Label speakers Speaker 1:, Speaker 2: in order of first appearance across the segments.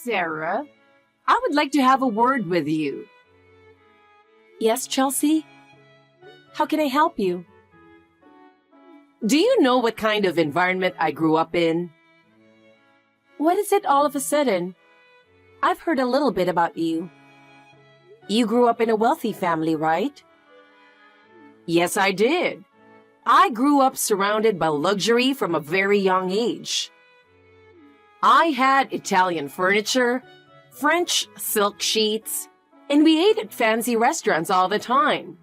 Speaker 1: Sarah, I would like to have a word with you.
Speaker 2: Yes, Chelsea? How can I help you?
Speaker 1: Do you know what kind of environment I grew up in?
Speaker 2: What is it all of a sudden? I've heard a little bit about you. You grew up in a wealthy family, right?
Speaker 1: Yes, I did. I grew up surrounded by luxury from a very young age. I had Italian furniture, French silk sheets, and we ate at fancy restaurants all the time.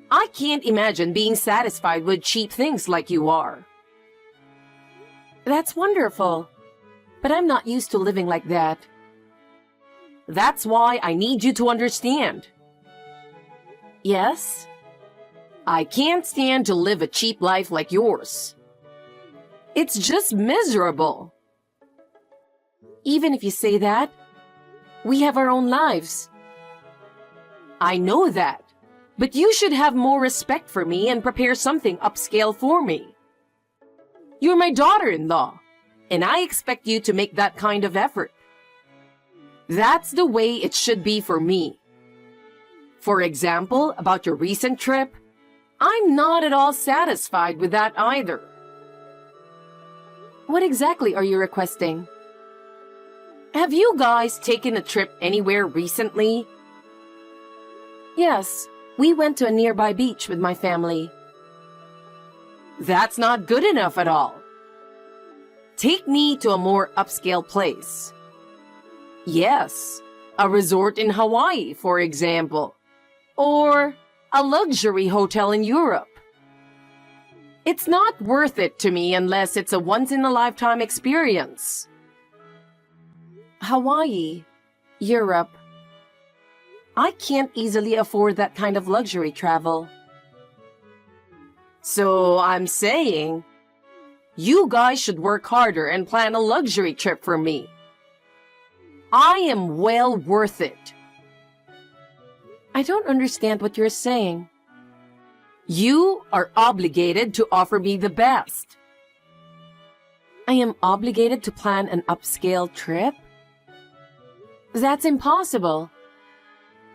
Speaker 1: I can't imagine being satisfied with cheap things like you are.
Speaker 2: That's wonderful, but I'm not used to living like that.
Speaker 1: That's why I need you to understand.
Speaker 2: Yes?
Speaker 1: I can't stand to live a cheap life like yours. It's just miserable.
Speaker 2: Even if you say that, we have our own lives.
Speaker 1: I know that, but you should have more respect for me and prepare something upscale for me. You're my daughter-in-law, and I expect you to make that kind of effort. That's the way it should be for me. For example, about your recent trip, I'm not at all satisfied with that either.
Speaker 2: What exactly are you requesting?
Speaker 1: Have you guys taken a trip anywhere recently?
Speaker 2: Yes, we went to a nearby beach with my family.
Speaker 1: That's not good enough at all. Take me to a more upscale place. Yes, a resort in Hawaii, for example, or a luxury hotel in Europe. It's not worth it to me unless it's a once-in-a-lifetime experience.
Speaker 2: Hawaii, Europe. I can't easily afford that kind of luxury travel.
Speaker 1: So I'm saying, you guys should work harder and plan a luxury trip for me. I am well worth it.
Speaker 2: I don't understand what you're saying.
Speaker 1: You are obligated to offer me the best.
Speaker 2: I am obligated to plan an upscale trip? That's impossible.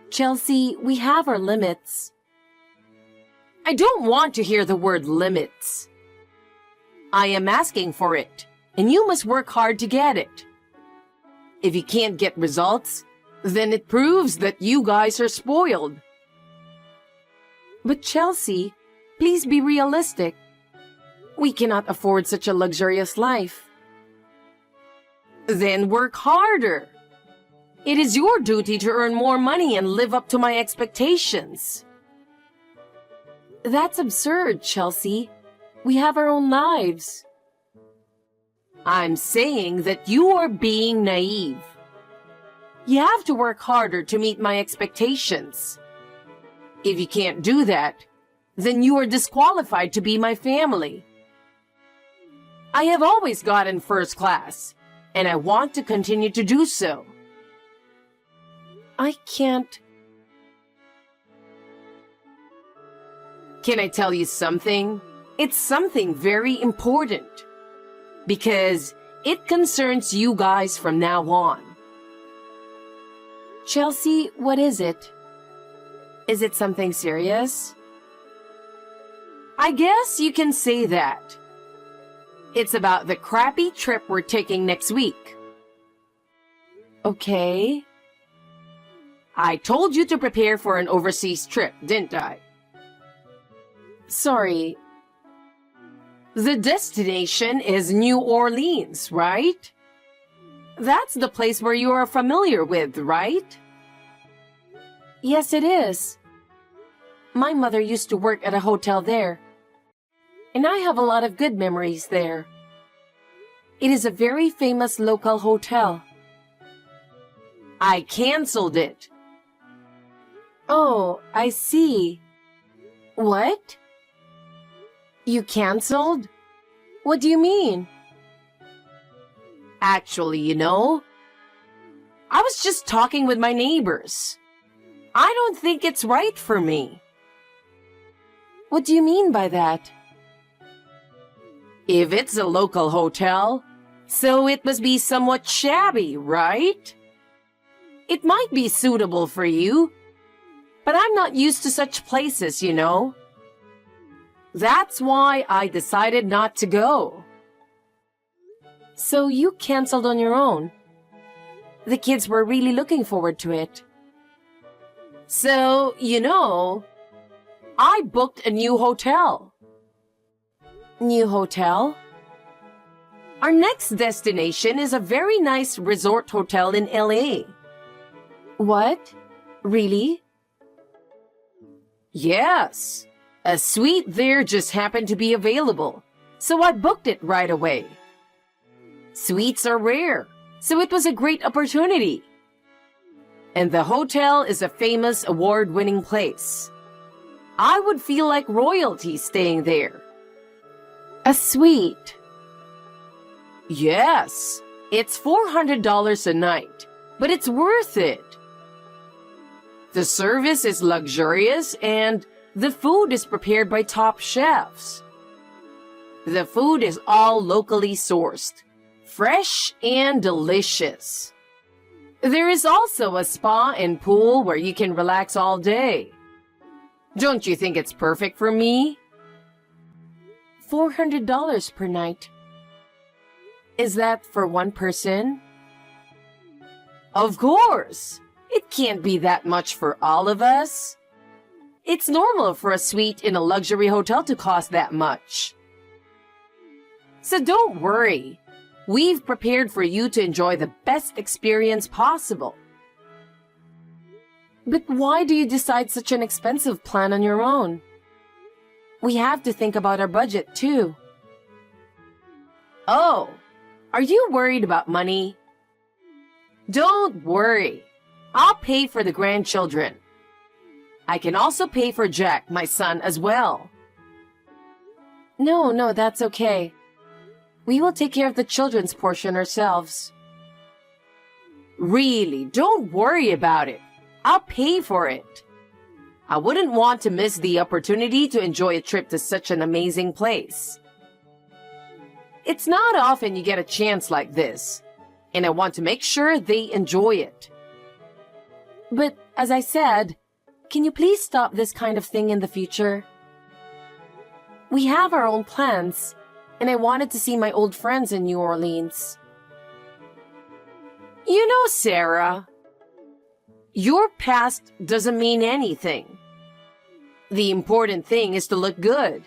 Speaker 2: Chelsea, we have our limits.
Speaker 1: I don't want to hear the word limits. I am asking for it, and you must work hard to get it. If you can't get results, then it proves that you guys are spoiled.
Speaker 2: But Chelsea, please be realistic. We cannot afford such a luxurious life.
Speaker 1: Then work harder. It is your duty to earn more money and live up to my expectations.
Speaker 2: That's absurd, Chelsea. We have our own lives.
Speaker 1: I'm saying that you are being naive. You have to work harder to meet my expectations. If you can't do that, then you are disqualified to be my family. I have always gotten first class, and I want to continue to do so.
Speaker 2: I can't.
Speaker 1: Can I tell you something? It's something very important. Because it concerns you guys from now on.
Speaker 2: Chelsea, what is it? Is it something serious?
Speaker 1: I guess you can say that. It's about the crappy trip we're taking next week.
Speaker 2: Okay.
Speaker 1: I told you to prepare for an overseas trip, didn't I?
Speaker 2: Sorry.
Speaker 1: The destination is New Orleans, right? That's the place where you are familiar with, right?
Speaker 2: Yes, it is. My mother used to work at a hotel there, and I have a lot of good memories there. It is a very famous local hotel.
Speaker 1: I canceled it.
Speaker 2: Oh, I see. What? You canceled? What do you mean?
Speaker 1: Actually, I was just talking with my neighbors. I don't think it's right for me.
Speaker 2: What do you mean by that?
Speaker 1: If it's a local hotel, So it must be somewhat shabby, right? It might be suitable for you, but I'm not used to such places, you know. That's why I decided not to go.
Speaker 2: So you canceled on your own? The kids were really looking forward to it.
Speaker 1: So, you know, I booked a new hotel.
Speaker 2: New hotel?
Speaker 1: Our next destination is a very nice resort hotel in LA.
Speaker 2: What? Really?
Speaker 1: Yes. A suite there just happened to be available, so I booked it right away. Suites are rare, so it was a great opportunity. And the hotel is a famous award-winning place. I would feel like royalty staying there.
Speaker 2: A suite?
Speaker 1: Yes, it's $400 a night, but it's worth it. The service is luxurious and the food is prepared by top chefs. The food is all locally sourced, fresh and delicious. There is also a spa and pool where you can relax all day. Don't you think it's perfect for me?
Speaker 2: $400 per night. Is that for one person?
Speaker 1: Of course! It can't be that much for all of us. It's normal for a suite in a luxury hotel to cost that much. So don't worry. We've prepared for you to enjoy the best experience possible.
Speaker 2: But why do you decide such an expensive plan on your own? We have to think about our budget too.
Speaker 1: Oh, are you worried about money? Don't worry. I'll pay for the grandchildren. I can also pay for Jack, my son, as well.
Speaker 2: No, that's okay. We will take care of the children's portion ourselves.
Speaker 1: Really, don't worry about it. I'll pay for it. I wouldn't want to miss the opportunity to enjoy a trip to such an amazing place. It's not often you get a chance like this, and I want to make sure they enjoy it.
Speaker 2: But, as I said, can you please stop this kind of thing in the future? We have our own plans, and I wanted to see my old friends in New Orleans.
Speaker 1: You know, Sarah, your past doesn't mean anything. The important thing is to look good.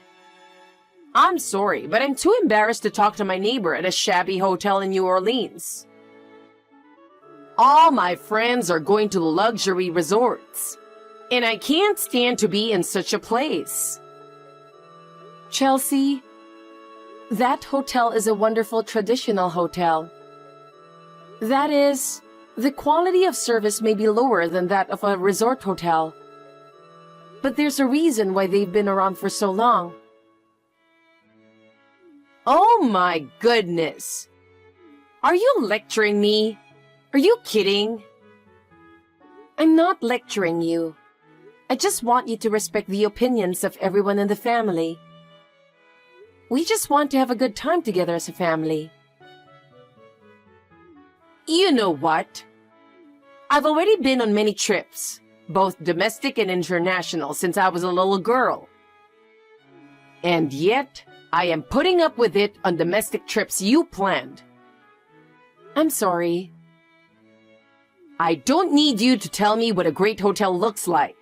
Speaker 1: I'm sorry, but I'm too embarrassed to talk to my neighbor at a shabby hotel in New Orleans. All my friends are going to luxury resorts, and I can't stand to be in such a place.
Speaker 2: Chelsea, that hotel is a wonderful traditional hotel. That is, the quality of service may be lower than that of a resort hotel. But there's a reason why they've been around for so long.
Speaker 1: Oh my goodness! Are you lecturing me? Are you kidding?
Speaker 2: I'm not lecturing you. I just want you to respect the opinions of everyone in the family. We just want to have a good time together as a family.
Speaker 1: You know what? I've already been on many trips, both domestic and international, since I was a little girl. And yet, I am putting up with it on domestic trips you planned.
Speaker 2: I'm sorry.
Speaker 1: I don't need you to tell me what a great hotel looks like.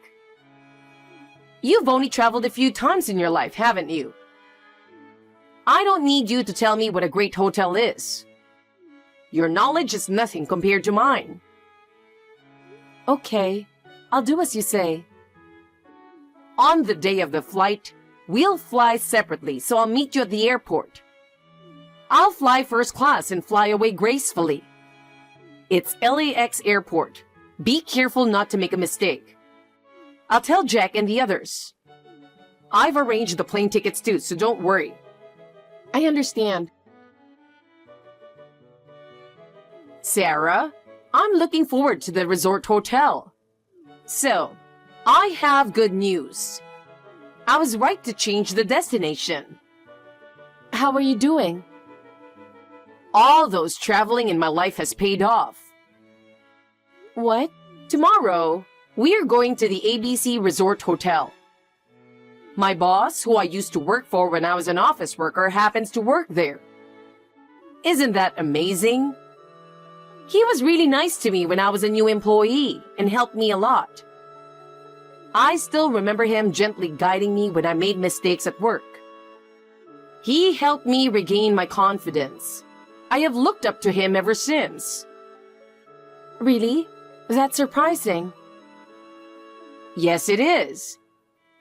Speaker 1: You've only traveled a few times in your life, haven't you? I don't need you to tell me what a great hotel is. Your knowledge is nothing compared to mine.
Speaker 2: Okay, I'll do as you say.
Speaker 1: On the day of the flight, we'll fly separately, so I'll meet you at the airport. I'll fly first class and fly away gracefully. It's LAX airport. Be careful not to make a mistake. I'll tell Jack and the others. I've arranged the plane tickets too, so don't worry.
Speaker 2: I understand.
Speaker 1: Sarah, I'm looking forward to the resort hotel. So, I have good news. I was right to change the destination.
Speaker 2: How are you doing?
Speaker 1: All those traveling in my life has paid off.
Speaker 2: What?
Speaker 1: Tomorrow, we are going to the ABC Resort Hotel. My boss, who I used to work for when I was an office worker, happens to work there. Isn't that amazing? He was really nice to me when I was a new employee and helped me a lot. I still remember him gently guiding me when I made mistakes at work. He helped me regain my confidence. I have looked up to him ever since.
Speaker 2: Really? That's surprising.
Speaker 1: Yes, it is.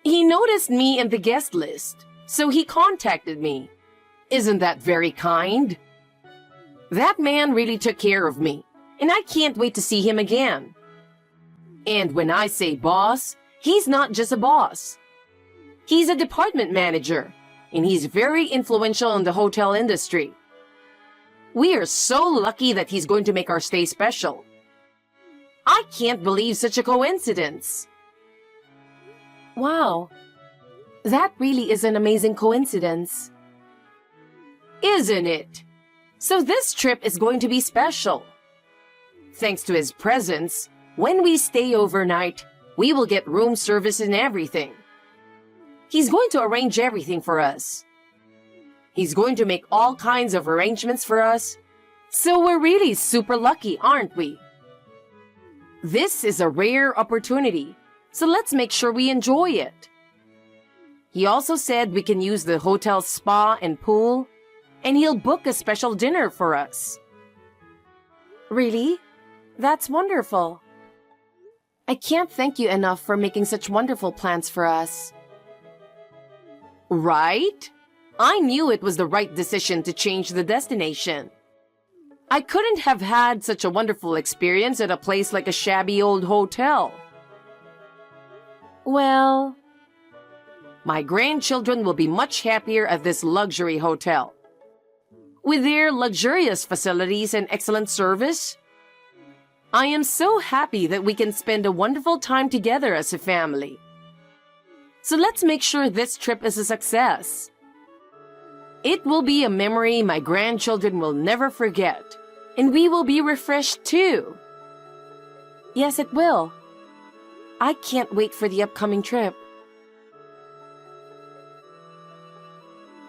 Speaker 1: He noticed me in the guest list, so he contacted me. Isn't that very kind? That man really took care of me, and I can't wait to see him again. And when I say boss, he's not just a boss. He's a department manager, and he's very influential in the hotel industry. We are so lucky that he's going to make our stay special. I can't believe such a coincidence.
Speaker 2: Wow. That really is an amazing coincidence.
Speaker 1: Isn't it? So this trip is going to be special. Thanks to his presence, when we stay overnight, we will get room service and everything. He's going to arrange everything for us. He's going to make all kinds of arrangements for us. So we're really super lucky, aren't we? This is a rare opportunity, so let's make sure we enjoy it. He also said we can use the hotel's spa and pool, and he'll book a special dinner for us.
Speaker 2: Really? That's wonderful. I can't thank you enough for making such wonderful plans for us.
Speaker 1: Right? I knew it was the right decision to change the destination. I couldn't have had such a wonderful experience at a place like a shabby old hotel.
Speaker 2: Well,
Speaker 1: my grandchildren will be much happier at this luxury hotel. With their luxurious facilities and excellent service, I am so happy that we can spend a wonderful time together as a family. So let's make sure this trip is a success. It will be a memory my grandchildren will never forget, and we will be refreshed too.
Speaker 2: Yes, it will. I can't wait for the upcoming trip.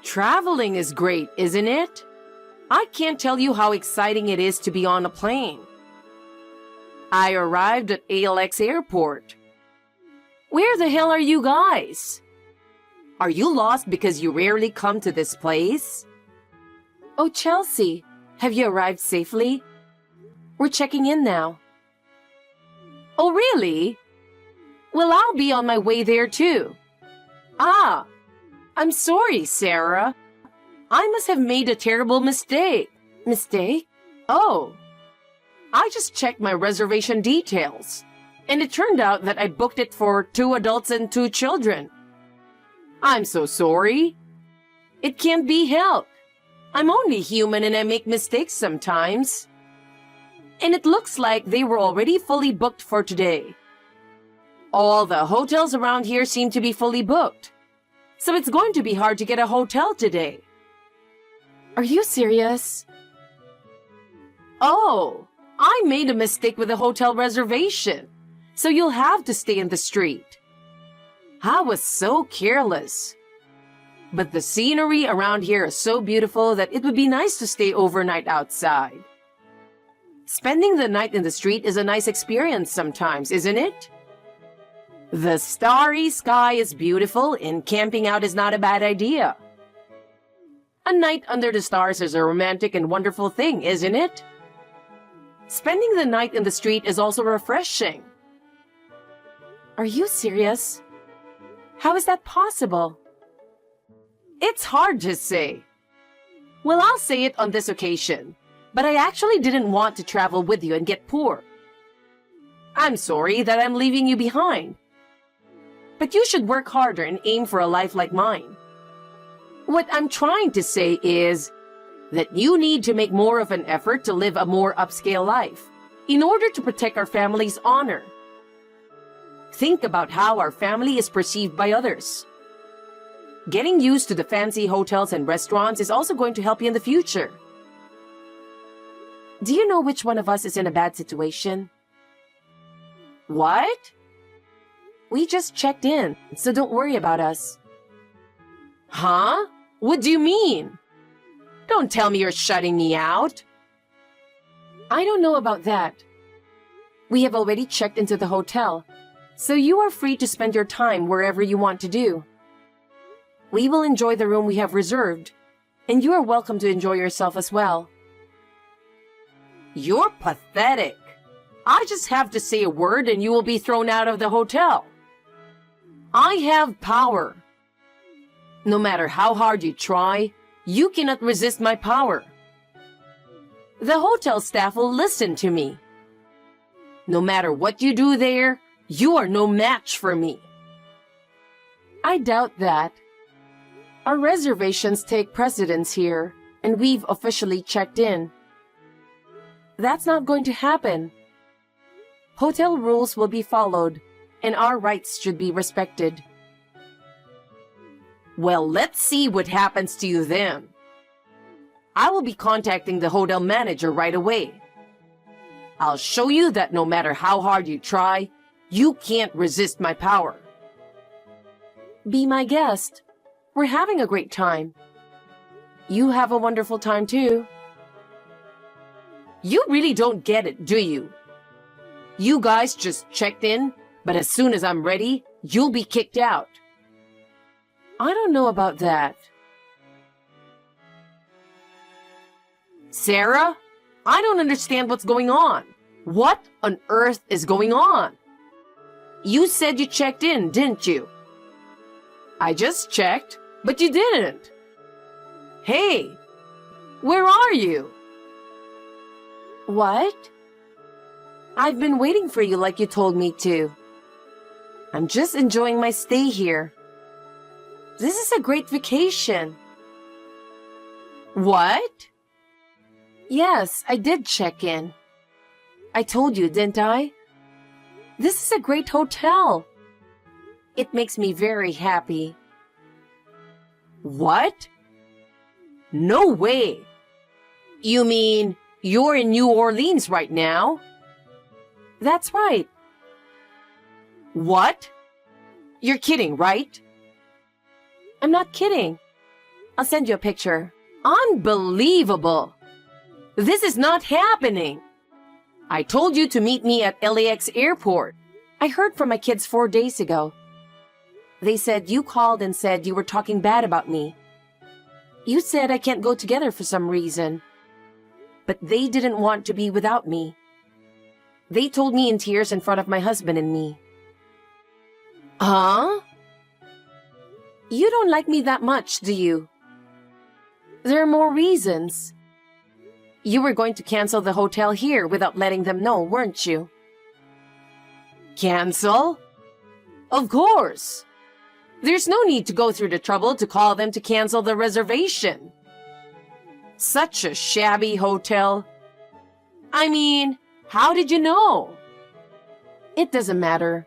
Speaker 1: Traveling is great, isn't it? I can't tell you how exciting it is to be on a plane. I arrived at ALX Airport. Where the hell are you guys? Are you lost because you rarely come to this place?
Speaker 2: Oh, Chelsea, have you arrived safely? We're checking in now.
Speaker 1: Oh, really? Well, I'll be on my way there too. Ah, I'm sorry, Sarah. I must have made a terrible mistake.
Speaker 2: Mistake?
Speaker 1: Oh, I just checked my reservation details, and it turned out that I booked it for 2 adults and 2 children. I'm so sorry. It can't be helped. I'm only human and I make mistakes sometimes. And it looks like they were already fully booked for today. All the hotels around here seem to be fully booked, so it's going to be hard to get a hotel today.
Speaker 2: Are you serious?
Speaker 1: Oh, I made a mistake with the hotel reservation, so you'll have to stay in the street. I was so careless. But the scenery around here is so beautiful that it would be nice to stay overnight outside. Spending the night in the street is a nice experience sometimes, isn't it? The starry sky is beautiful and camping out is not a bad idea. A night under the stars is a romantic and wonderful thing, isn't it? Spending the night in the street is also refreshing.
Speaker 2: Are you serious? How is that possible?
Speaker 1: It's hard to say. Well, I'll say it on this occasion, but I actually didn't want to travel with you and get poor. I'm sorry that I'm leaving you behind. But you should work harder and aim for a life like mine. What I'm trying to say is that you need to make more of an effort to live a more upscale life in order to protect our family's honor. Think about how our family is perceived by others. Getting used to the fancy hotels and restaurants is also going to help you in the future.
Speaker 2: Do you know which one of us is in a bad situation?
Speaker 1: What?
Speaker 2: We just checked in, so don't worry about us.
Speaker 1: Huh? What do you mean? Don't tell me you're shutting me out.
Speaker 2: I don't know about that. We have already checked into the hotel, so you are free to spend your time wherever you want to do. We will enjoy the room we have reserved, and you are welcome to enjoy yourself as well.
Speaker 1: You're pathetic. I just have to say a word and you will be thrown out of the hotel. I have power. No matter how hard you try, you cannot resist my power. The hotel staff will listen to me. No matter what you do there, you are no match for me.
Speaker 2: I doubt that. Our reservations take precedence here, and we've officially checked in. That's not going to happen. Hotel rules will be followed, and our rights should be respected.
Speaker 1: Well, let's see what happens to you then. I will be contacting the hotel manager right away. I'll show you that no matter how hard you try, you can't resist my power.
Speaker 2: Be my guest. We're having a great time. You have a wonderful time too.
Speaker 1: You really don't get it, do you? You guys just checked in, but as soon as I'm ready, you'll be kicked out.
Speaker 2: I don't know about that.
Speaker 1: Sarah, I don't understand what's going on. What on earth is going on? You said you checked in, didn't you? I just checked, but you didn't. Hey, where are you?
Speaker 2: What? I've been waiting for you like you told me to. I'm just enjoying my stay here. This is a great vacation.
Speaker 1: What?
Speaker 2: Yes, I did check in. I told you, didn't I? This is a great hotel. It makes me very happy.
Speaker 1: What? No way. You mean you're in New Orleans right now?
Speaker 2: That's right.
Speaker 1: What? You're kidding, right?
Speaker 2: I'm not kidding. I'll send you a picture.
Speaker 1: Unbelievable. This is not happening. I told you to meet me at LAX airport.
Speaker 2: I heard from my kids 4 days ago. They said you called and said you were talking bad about me. You said I can't go together for some reason. But they didn't want to be without me. They told me in tears in front of my husband and me.
Speaker 1: Huh?
Speaker 2: You don't like me that much, do you? There are more reasons. You were going to cancel the hotel here without letting them know, weren't you?
Speaker 1: Cancel? Of course. There's no need to go through the trouble to call them to cancel the reservation. Such a shabby hotel. I mean, how did you know?
Speaker 2: It doesn't matter.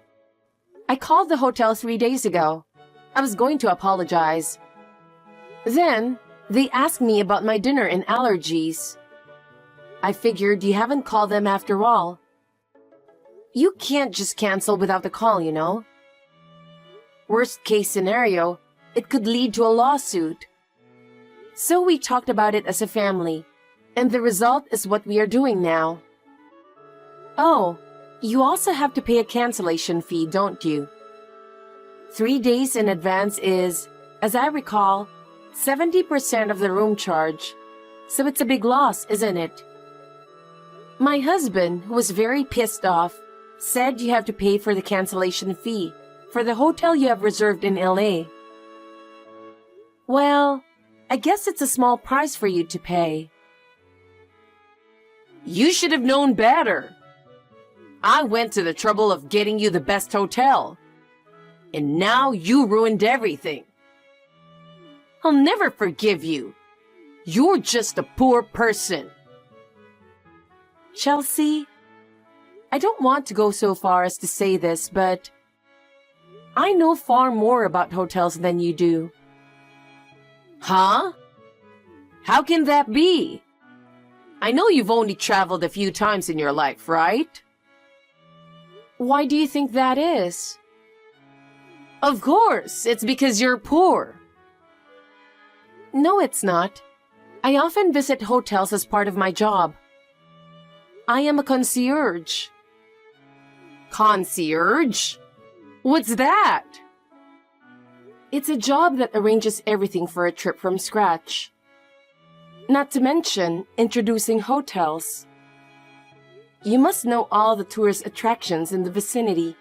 Speaker 2: I called the hotel 3 days ago. I was going to apologize. Then, they asked me about my dinner and allergies. I figured you haven't called them after all. You can't just cancel without a call, you know. Worst case scenario, it could lead to a lawsuit. So we talked about it as a family, and the result is what we are doing now. Oh, you also have to pay a cancellation fee, don't you? 3 days in advance is, as I recall, 70% of the room charge. So it's a big loss, isn't it? My husband, who was very pissed off, said you have to pay for the cancellation fee for the hotel you have reserved in LA. Well, I guess it's a small price for you to pay.
Speaker 1: You should have known better. I went to the trouble of getting you the best hotel. And now you ruined everything. I'll never forgive you. You're just a poor person.
Speaker 2: Chelsea, I don't want to go so far as to say this, but I know far more about hotels than you do.
Speaker 1: Huh? How can that be? I know you've only traveled a few times in your life, right?
Speaker 2: Why do you think that is?
Speaker 1: Of course, it's because you're poor.
Speaker 2: No, it's not. I often visit hotels as part of my job. I am a concierge.
Speaker 1: Concierge? What's that?
Speaker 2: It's a job that arranges everything for a trip from scratch. Not to mention introducing hotels. You must know all the tourist attractions in the vicinity.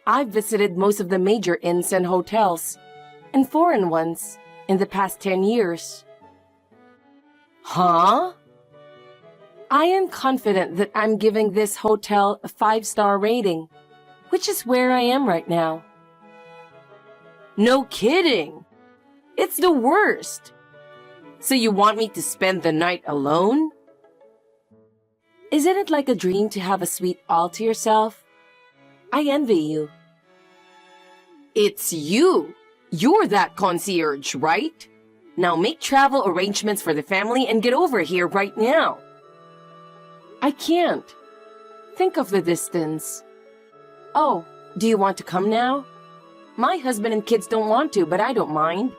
Speaker 2: I've visited most of the major inns and hotels, and foreign ones, in the past 10 years.
Speaker 1: Huh?
Speaker 2: I am confident that I'm giving this hotel a 5-star rating, which is where I am right now.
Speaker 1: No kidding. It's the worst. So you want me to spend the night alone?
Speaker 2: Isn't it like a dream to have a suite all to yourself? I envy you.
Speaker 1: It's you. You're that concierge, right? Now make travel arrangements for the family and get over here right now.
Speaker 2: I can't. Think of the distance. Oh, do you want to come now? My husband and kids don't want to, but I don't mind.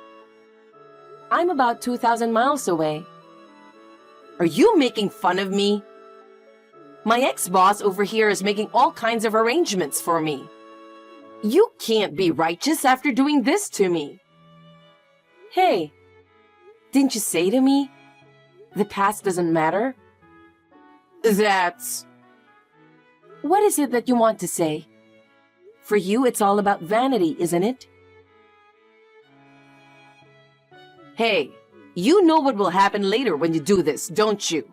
Speaker 2: I'm about 2,000 miles away.
Speaker 1: Are you making fun of me? My ex-boss over here is making all kinds of arrangements for me. You can't be righteous after doing this to me.
Speaker 2: Hey, didn't you say to me, the past doesn't matter?
Speaker 1: That's...
Speaker 2: What is it that you want to say? For you, it's all about vanity, isn't it?
Speaker 1: Hey, you know what will happen later when you do this, don't you?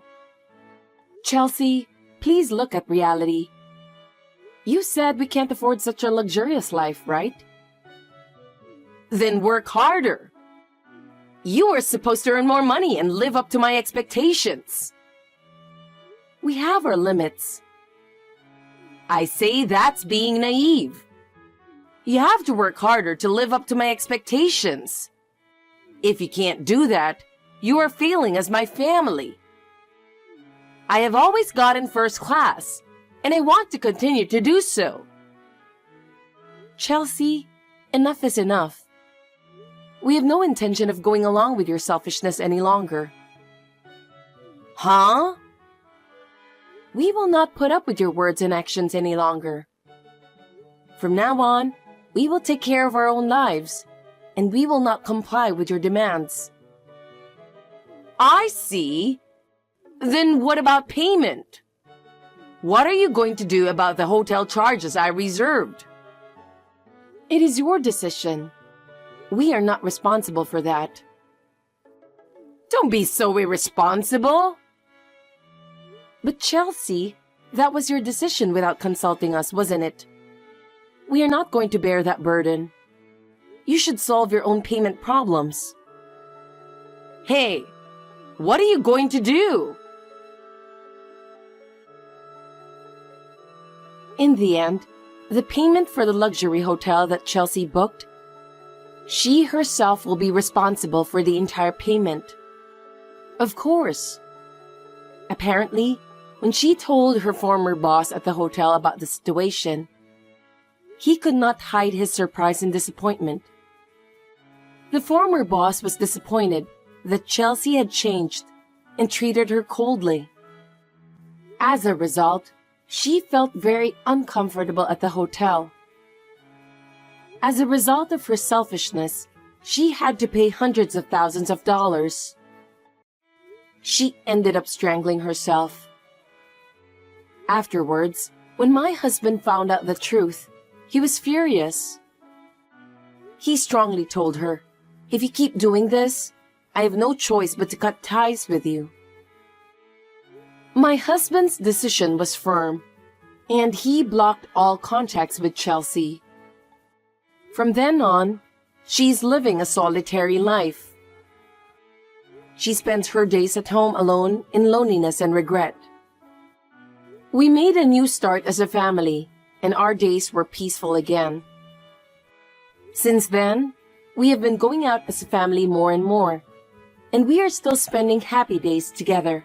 Speaker 2: Chelsea, please look at reality. You said we can't afford such a luxurious life, right?
Speaker 1: Then work harder. You are supposed to earn more money and live up to my expectations.
Speaker 2: We have our limits.
Speaker 1: I say that's being naive. You have to work harder to live up to my expectations. If you can't do that, you are failing as my family. I have always gotten first class, and I want to continue to do so.
Speaker 2: Chelsea, enough is enough. We have no intention of going along with your selfishness any longer.
Speaker 1: Huh?
Speaker 2: We will not put up with your words and actions any longer. From now on, we will take care of our own lives, and we will not comply with your demands.
Speaker 1: I see. Then what about payment? What are you going to do about the hotel charges I reserved?
Speaker 2: It is your decision. We are not responsible for that.
Speaker 1: Don't be so irresponsible.
Speaker 2: But Chelsea, that was your decision without consulting us, wasn't it? We are not going to bear that burden. You should solve your own payment problems.
Speaker 1: Hey, what are you going to do?
Speaker 2: In the end, the payment for the luxury hotel that Chelsea booked, she herself will be responsible for the entire payment. Of course. Apparently, when she told her former boss at the hotel about the situation, he could not hide his surprise and disappointment. The former boss was disappointed that Chelsea had changed and treated her coldly. As a result, she felt very uncomfortable at the hotel. As a result of her selfishness, she had to pay hundreds of thousands of dollars. She ended up strangling herself. Afterwards, when my husband found out the truth, he was furious. He strongly told her, "If you keep doing this, I have no choice but to cut ties with you." My husband's decision was firm, and he blocked all contacts with Chelsea. From then on, she's living a solitary life. She spends her days at home alone in loneliness and regret. We made a new start as a family, and our days were peaceful again. Since then, we have been going out as a family more and more, and we are still spending happy days together.